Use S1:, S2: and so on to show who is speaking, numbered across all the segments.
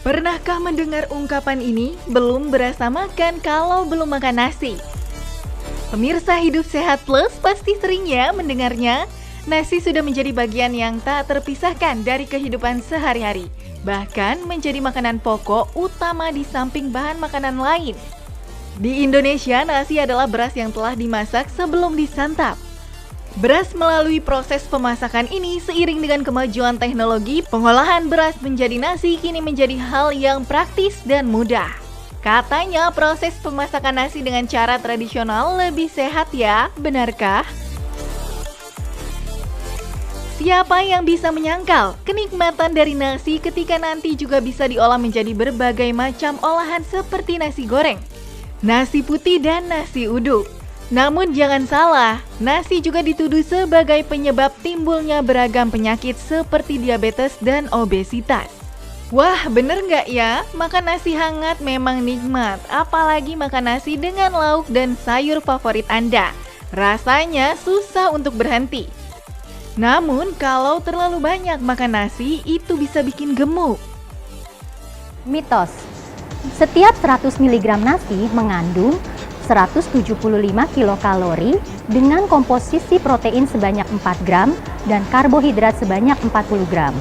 S1: Pernahkah mendengar ungkapan ini? Belum berasa makan kalau belum makan nasi. Pemirsa Hidup Sehat Plus pasti sering ya mendengarnya. Nasi sudah menjadi bagian yang tak terpisahkan dari kehidupan sehari-hari. Bahkan menjadi makanan pokok utama di samping bahan makanan lain. Di Indonesia, nasi adalah beras yang telah dimasak sebelum disantap. Beras melalui proses pemasakan ini seiring dengan kemajuan teknologi, pengolahan beras menjadi nasi kini menjadi hal yang praktis dan mudah. Katanya proses pemasakan nasi dengan cara tradisional lebih sehat ya, benarkah? Siapa yang bisa menyangkal kenikmatan dari nasi ketika nanti juga bisa diolah menjadi berbagai macam olahan seperti nasi goreng, nasi putih dan nasi uduk. Namun jangan salah, nasi juga dituduh sebagai penyebab timbulnya beragam penyakit seperti diabetes dan obesitas. Wah, bener nggak ya? Makan nasi hangat memang nikmat, apalagi makan nasi dengan lauk dan sayur favorit Anda. Rasanya susah untuk berhenti. Namun kalau terlalu banyak makan nasi, itu bisa bikin gemuk.
S2: Mitos, setiap 100 mg nasi mengandung 175 kilokalori dengan komposisi protein sebanyak 4 gram dan karbohidrat sebanyak 40 gram.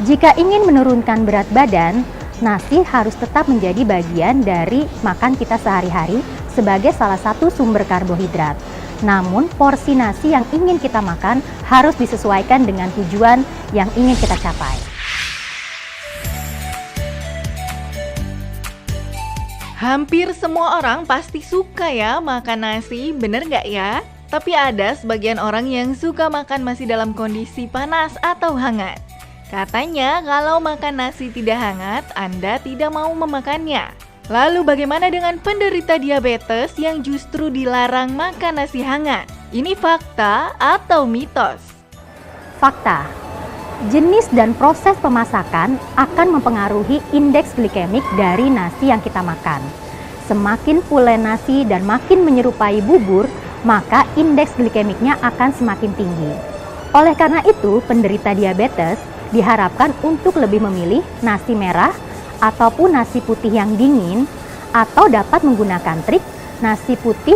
S2: Jika ingin menurunkan berat badan, nasi harus tetap menjadi bagian dari makan kita sehari-hari sebagai salah satu sumber karbohidrat. Namun, porsi nasi yang ingin kita makan harus disesuaikan dengan tujuan yang ingin kita capai.
S1: Hampir semua orang pasti suka ya makan nasi, bener nggak ya? Tapi ada sebagian orang yang suka makan masih dalam kondisi panas atau hangat. Katanya kalau makan nasi tidak hangat, Anda tidak mau memakannya. Lalu bagaimana dengan penderita diabetes yang justru dilarang makan nasi hangat? Ini fakta atau mitos?
S2: Fakta. Jenis dan proses pemasakan akan mempengaruhi indeks glikemik dari nasi yang kita makan. Semakin pulen nasi dan makin menyerupai bubur, maka indeks glikemiknya akan semakin tinggi. Oleh karena itu, penderita diabetes diharapkan untuk lebih memilih nasi merah ataupun nasi putih yang dingin, atau dapat menggunakan trik nasi putih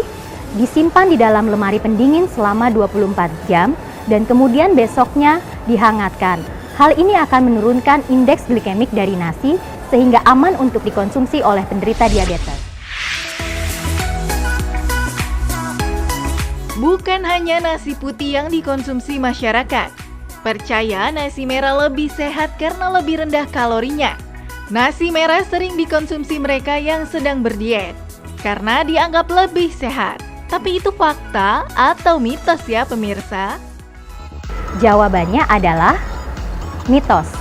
S2: disimpan di dalam lemari pendingin selama 24 jam dan kemudian besoknya dihangatkan. Hal ini akan menurunkan indeks glikemik dari nasi sehingga aman untuk dikonsumsi oleh penderita diabetes.
S1: Bukan hanya nasi putih yang dikonsumsi masyarakat. Percaya nasi merah lebih sehat karena lebih rendah kalorinya. Nasi merah sering dikonsumsi mereka yang sedang berdiet karena dianggap lebih sehat. Tapi itu fakta atau mitos ya pemirsa?
S2: Jawabannya adalah mitos.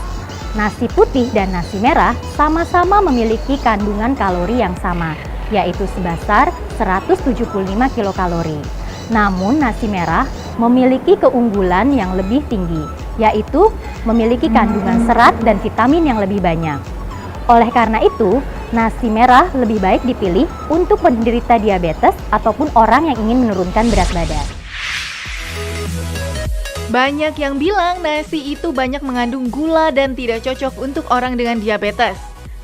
S2: Nasi putih dan nasi merah sama-sama memiliki kandungan kalori yang sama, yaitu sebesar 175 kilokalori. Namun nasi merah memiliki keunggulan yang lebih tinggi, yaitu memiliki kandungan serat dan vitamin yang lebih banyak. Oleh karena itu, nasi merah lebih baik dipilih untuk penderita diabetes ataupun orang yang ingin menurunkan berat badan.
S1: Banyak yang bilang nasi itu banyak mengandung gula dan tidak cocok untuk orang dengan diabetes.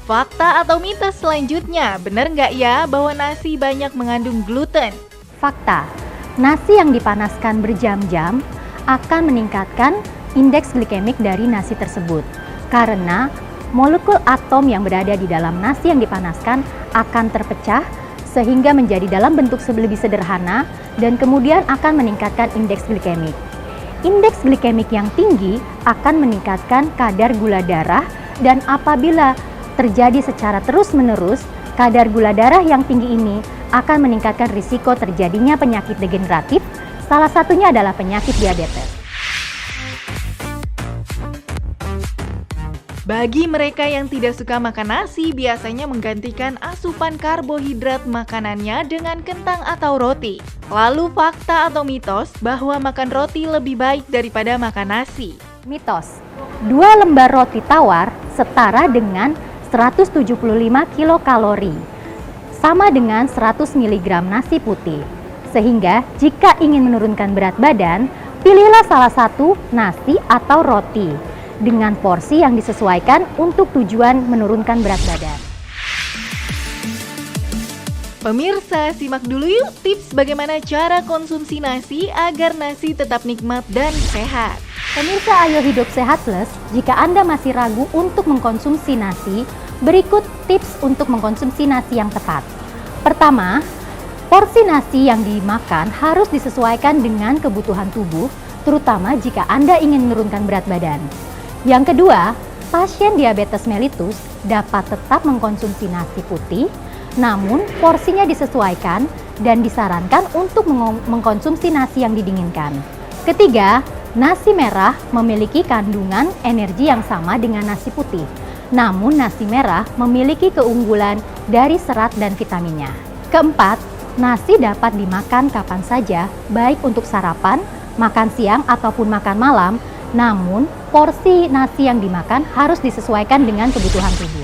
S1: Fakta atau mitos selanjutnya, benar nggak ya bahwa nasi banyak mengandung gluten?
S2: Fakta, nasi yang dipanaskan berjam-jam akan meningkatkan indeks glikemik dari nasi tersebut. Karena molekul atom yang berada di dalam nasi yang dipanaskan akan terpecah sehingga menjadi dalam bentuk lebih sederhana dan kemudian akan meningkatkan indeks glikemik. Indeks glikemik yang tinggi akan meningkatkan kadar gula darah dan apabila terjadi secara terus-menerus, kadar gula darah yang tinggi ini akan meningkatkan risiko terjadinya penyakit degeneratif, salah satunya adalah penyakit diabetes.
S1: Bagi mereka yang tidak suka makan nasi, biasanya menggantikan asupan karbohidrat makanannya dengan kentang atau roti. Lalu fakta atau mitos bahwa makan roti lebih baik daripada makan nasi?
S2: Mitos, 2 lembar roti tawar setara dengan 175 kilokalori, sama dengan 100 mg nasi putih. Sehingga jika ingin menurunkan berat badan, pilihlah salah satu nasi atau roti. dengan porsi yang disesuaikan untuk tujuan menurunkan berat badan.
S1: Pemirsa, simak dulu yuk tips bagaimana cara konsumsi nasi agar nasi tetap nikmat dan sehat.
S2: Pemirsa Ayo Hidup Sehat Plus, jika Anda masih ragu untuk mengkonsumsi nasi, berikut tips untuk mengkonsumsi nasi yang tepat. Pertama, porsi nasi yang dimakan harus disesuaikan dengan kebutuhan tubuh, terutama jika Anda ingin menurunkan berat badan. Yang kedua, pasien diabetes mellitus dapat tetap mengkonsumsi nasi putih, namun porsinya disesuaikan dan disarankan untuk mengkonsumsi nasi yang didinginkan. Ketiga, nasi merah memiliki kandungan energi yang sama dengan nasi putih, namun nasi merah memiliki keunggulan dari serat dan vitaminnya. Keempat, nasi dapat dimakan kapan saja, baik untuk sarapan, makan siang, ataupun makan malam, namun porsi nasi yang dimakan harus disesuaikan dengan kebutuhan tubuh.